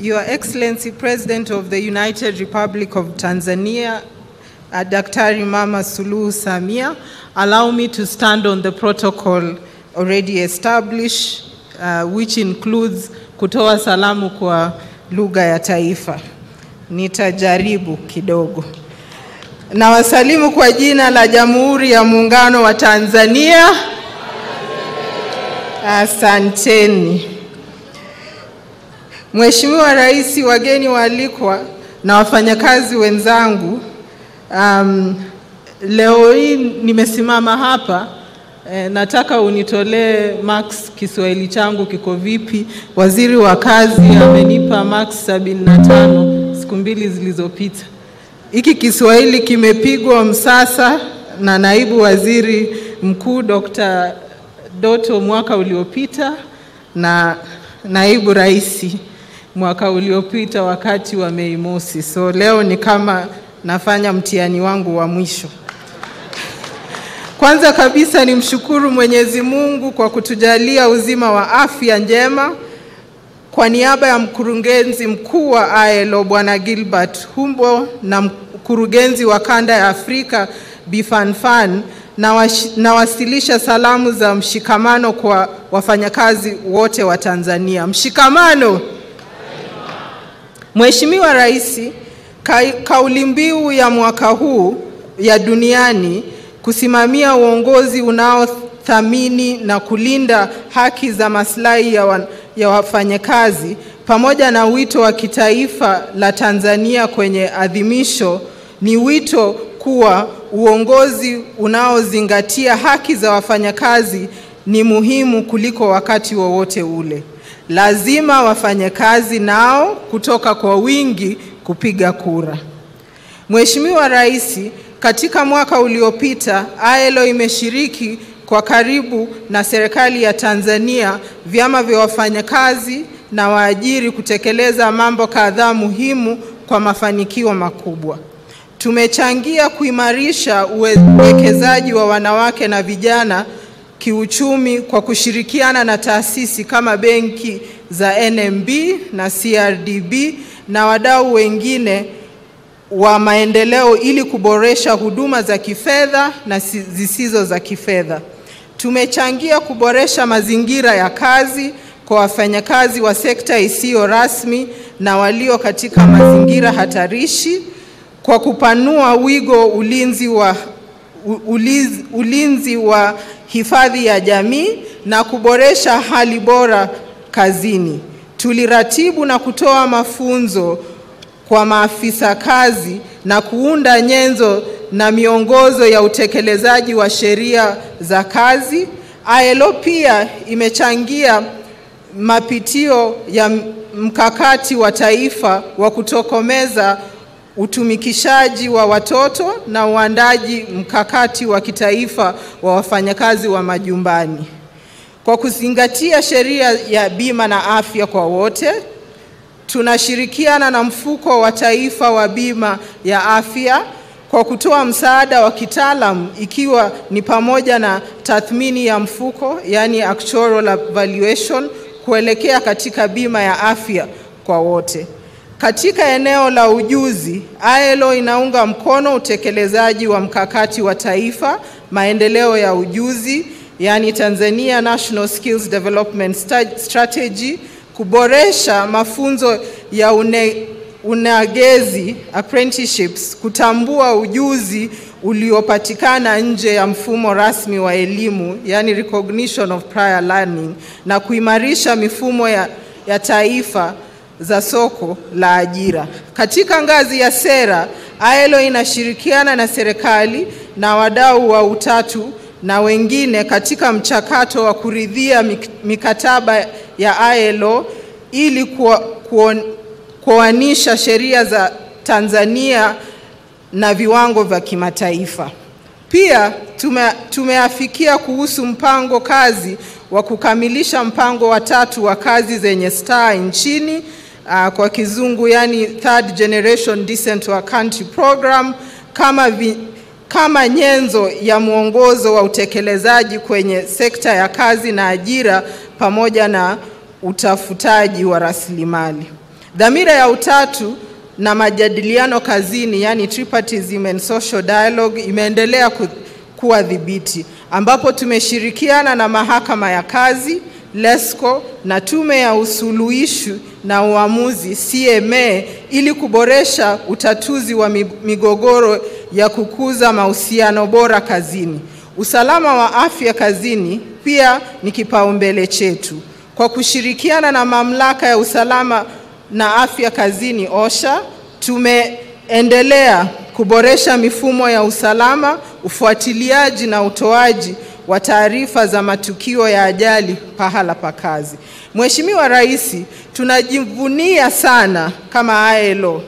Your Excellency President of the United Republic of Tanzania, Daktari Mama Suluhu Samia, allow me to stand on the protocol already established, which includes kutoa salamu kwa lugha ya taifa. Nitajaribu kidogo. Na wasalimu kwa jina la Jamhuri ya Muungano wa Tanzania. Asanteni. Mheshimiwa Rais, wageni waalikwa na wafanyakazi wenzangu, leo hii nimesimama hapa, nataka unitolee Max Kiswahili changu kiko vipi. Waziri wa kazi amenipa Max 75 siku mbili zilizopita. Hiki Kiswahili kimepigwa msasa na naibu waziri mkuu Dr. Doto mwaka uliopita na naibu raisi mwaka uliopita wakati wa Mei Mosi. So leo ni kama nafanya mtihani wangu wa mwisho. Kwanza kabisa nimshukuru Mwenyezi Mungu kwa kutujalia uzima wa afya njema. Kwa niaba ya mkurugenzi mkuu wa ILO Bwana Gilbert Humbo na mkurugenzi wa kanda ya Afrika Bifanfan, nawasilisha salamu za mshikamano kwa wafanyakazi wote wa Tanzania. Mshikamano. Mheshimiwa Rais, kauli mbiu ya mwaka huu ya duniani kusimamia uongozi unaothamini na kulinda haki za maslahi ya wafanyakazi, pamoja na wito wa kitaifa la Tanzania kwenye adhimisho, ni wito kuwa uongozi unaozingatia haki za wafanyakazi ni muhimu kuliko wakati wowote ule. Lazima wafanyakazi nao kutoka kwa wingi kupiga kura. Mheshimiwa Rais, katika mwaka uliopita ILO imeshiriki kwa karibu na serikali ya Tanzania, vyama vya wafanyakazi na waajiri kutekeleza mambo kadhaa muhimu kwa mafanikio makubwa. Tumechangia kuimarisha uwekezaji wa wanawake na vijana kiuchumi kwa kushirikiana na taasisi kama benki za NMB na CRDB na wadau wengine wa maendeleo ili kuboresha huduma za kifedha na zisizo za kifedha. Tumechangia kuboresha mazingira ya kazi kwa wafanyakazi wa sekta isiyo rasmi na walio katika mazingira hatarishi kwa kupanua wigo ulinzi wa hifadhi ya jamii na kuboresha hali bora kazini. Tuliratibu na kutoa mafunzo kwa maafisa kazi na kuunda nyenzo na miongozo ya utekelezaji wa sheria za kazi. ILO pia imechangia mapitio ya mkakati wa taifa wa kutokomeza utumikishaji wa watoto na uandaji mkakati wa kitaifa wa wafanyakazi wa majumbani. Kwa kuzingatia sheria ya bima na afya kwa wote, tunashirikiana na mfuko wa taifa wa bima ya afya kwa kutoa msaada wa kitaalamu, ikiwa ni pamoja na tathmini ya mfuko, yani actuarial valuation, kuelekea katika bima ya afya kwa wote. Katika eneo la ujuzi, ILO inaunga mkono utekelezaji wa mkakati wa taifa maendeleo ya ujuzi, yani Tanzania National Skills Development Strategy, kuboresha mafunzo ya unagezi apprenticeships, kutambua ujuzi uliopatikana nje ya mfumo rasmi wa elimu, yani recognition of prior learning, na kuimarisha mifumo ya taifa za soko la ajira. Katika ngazi ya sera, ILO inashirikiana na serikali na wadau wa utatu na wengine katika mchakato wa kuridhia mikataba ya ILO ili kuoanisha sheria za Tanzania na viwango vya kimataifa. Pia tumeafikia kuhusu mpango kazi wa kukamilisha mpango wa 3 wa kazi zenye star nchini, kwa kizungu yani Third Generation Decent Work Country Program, kama nyenzo ya mwongozo wa utekelezaji kwenye sekta ya kazi na ajira pamoja na utafutaji wa rasilimali. Dhamira ya utatu na majadiliano kazini, yani tripartism and social dialogue, imeendelea kuwa dhibiti, ambapo tumeshirikiana na mahakama ya kazi, LESCO na tume ya usuluhisho na uamuzi CMA ili kuboresha utatuzi wa migogoro ya kukuza mahusiano bora kazini. Usalama wa afya kazini pia ni kipaumbele chetu. Kwa kushirikiana na mamlaka ya usalama na afya kazini OSHA, tumeendelea kuboresha mifumo ya usalama, ufuatiliaji na utoaji wa taarifa za matukio ya ajali pahala pa kazi. Mheshimiwa Rais, tunajivunia sana kama ILO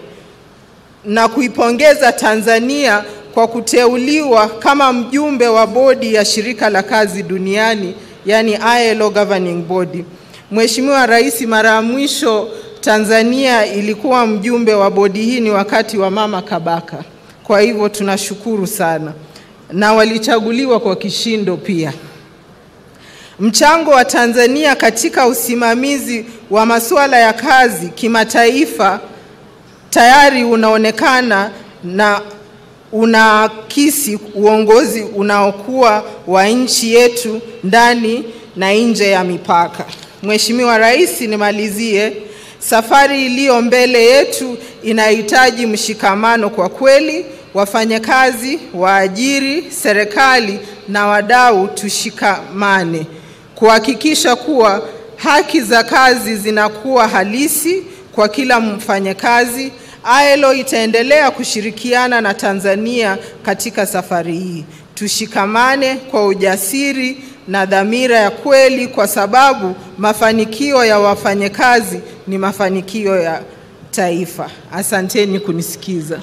na kuipongeza Tanzania kwa kuteuliwa kama mjumbe wa bodi ya shirika la kazi duniani, yani ILO Governing Body. Mheshimiwa Rais, mara ya mwisho Tanzania ilikuwa mjumbe wa bodi hii ni wakati wa Mama Kabaka. Kwa hivyo tunashukuru sana, na walichaguliwa kwa kishindo pia. Mchango wa Tanzania katika usimamizi wa masuala ya kazi kimataifa tayari unaonekana na unaakisi uongozi unaokuwa wa nchi yetu ndani na nje ya mipaka. Mheshimiwa Rais, nimalizie, safari iliyo mbele yetu inahitaji mshikamano kwa kweli. Wafanyakazi, waajiri, serikali na wadau tushikamane kuhakikisha kuwa haki za kazi zinakuwa halisi kwa kila mfanyakazi. ILO itaendelea kushirikiana na Tanzania katika safari hii. Tushikamane kwa ujasiri na dhamira ya kweli, kwa sababu mafanikio ya wafanyakazi ni mafanikio ya taifa. Asanteni kunisikiza.